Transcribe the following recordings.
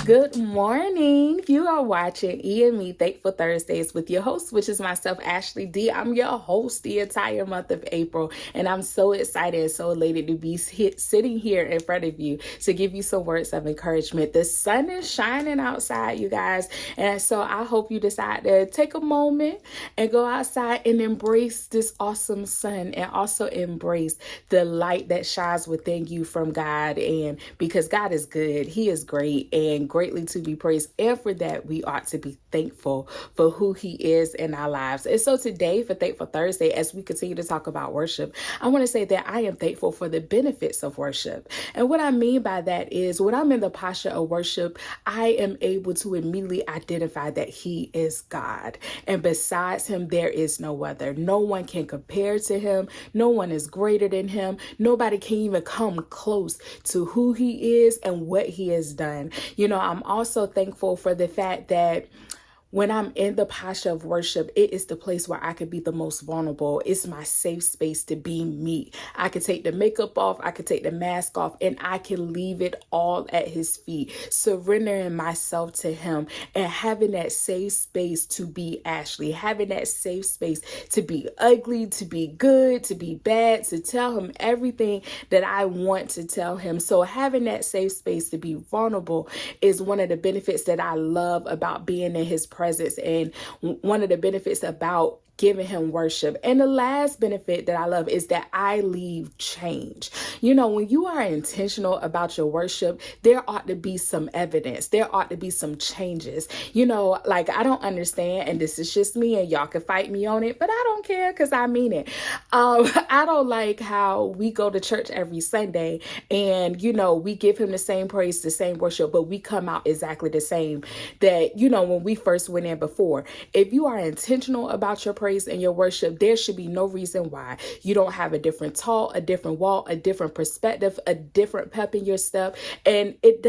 Good morning. You are watching E&Me Thankful Thursdays with your host, which is myself, Ashley D. I'm your host the entire month of April, and I'm so excited and so elated to be sitting here in front of you to give you some words of encouragement. The sun is shining outside, you guys, and so I hope you decide to take a moment and go outside and embrace this awesome sun and also embrace the light that shines within you from God. And because God is good, He is great and greatly to be praised. And for that, we ought to be thankful for who He is in our lives. And so today, for Thankful Thursday, as we continue to talk about worship, I want to say that I am thankful for the benefits of worship. And what I mean by that is when I'm in the posture of worship, I am able to immediately identify that He is God. And besides Him, there is no other. No one can compare to Him. No one is greater than Him. Nobody can even come close to who He is and what He has done. You know, I'm also thankful for the fact that when I'm in the posture of worship, it is the place where I could be the most vulnerable. It's my safe space to be me. I could take the makeup off, I could take the mask off, and I can leave it all at His feet, surrendering myself to Him and having that safe space to be Ashley, having that safe space to be ugly, to be good, to be bad, to tell Him everything that I want to tell Him. So having that safe space to be vulnerable is one of the benefits that I love about being in His presence, and one of the benefits about giving Him worship. And the last benefit that I love is that I leave change. You know, when you are intentional about your worship, there ought to be some evidence. There ought to be some changes. You know, like I don't understand, and this is just me, and y'all can fight me on it, but I don't care because I mean it. I don't like how we go to church every Sunday and, you know, we give Him the same praise, the same worship, but we come out exactly the same that, you know, when we first went in before. If you are intentional about your praise and your worship, there should be no reason why you don't have a different talk, a different walk, a different perspective, a different pep in your step. And it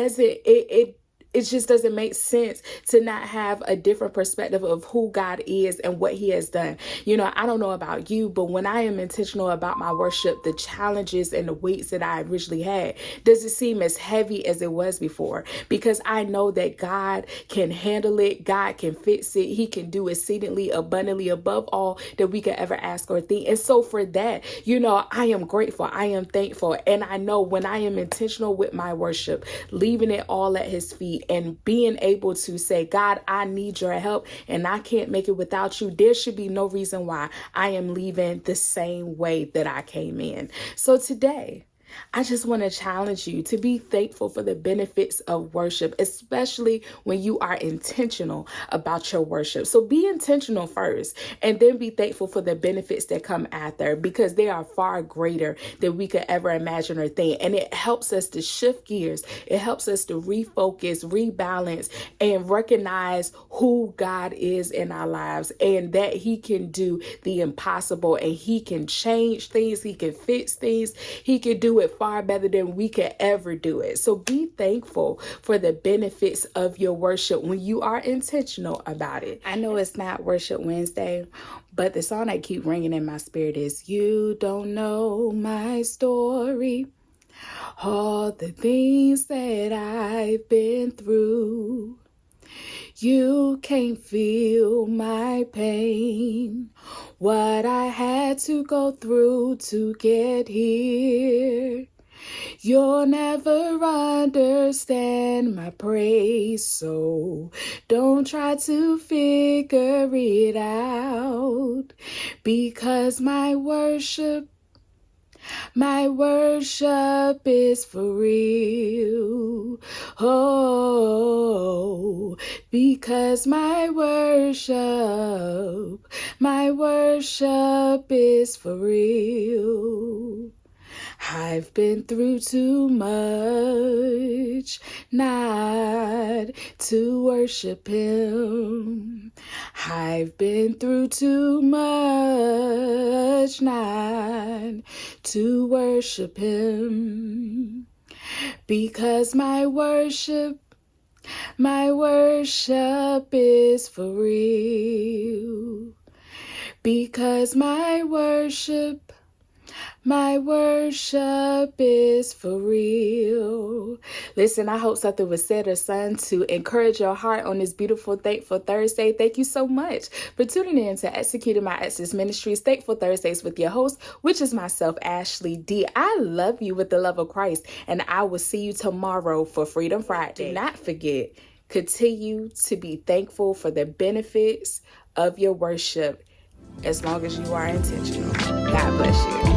just doesn't make sense to not have a different perspective of who God is and what He has done. You know, I don't know about you, but when I am intentional about my worship, the challenges and the weights that I originally had doesn't seem as heavy as it was before, because I know that God can handle it. God can fix it. He can do exceedingly abundantly above all that we could ever ask or think. And so for that, you know, I am grateful. I am thankful. And I know when I am intentional with my worship, leaving it all at His feet, and being able to say, God, I need your help and I can't make it without you, there should be no reason why I am leaving the same way that I came in. So today, I just want to challenge you to be thankful for the benefits of worship, especially when you are intentional about your worship. So be intentional first and then be thankful for the benefits that come after, because they are far greater than we could ever imagine or think. And it helps us to shift gears. It helps us to refocus, rebalance, and recognize who God is in our lives and that He can do the impossible and He can change things. He can fix things. He can do it far better than we could ever do it. So be thankful for the benefits of your worship when you are intentional about it. I know it's not Worship Wednesday, but the song that keeps ringing in my spirit is "You Don't Know My Story, all the things that I've been through. You can't feel my pain, what I had to go through to get here. You'll never understand my praise, so don't try to figure it out, because my worship is for real. Oh, because my worship is for real. I've been through too much not to worship Him. I've been through too much not to worship Him, because my worship My worship is for real. Because my worship is for real. Listen, I hope something was said or sung to encourage your heart on this beautiful, Thankful Thursday. Thank you so much for tuning in to Executing My Ex's Ministries, Thankful Thursdays with your host, which is myself, Ashley D. I love you with the love of Christ, and I will see you tomorrow for Freedom Friday. Do not forget, continue to be thankful for the benefits of your worship as long as you are intentional. God bless you.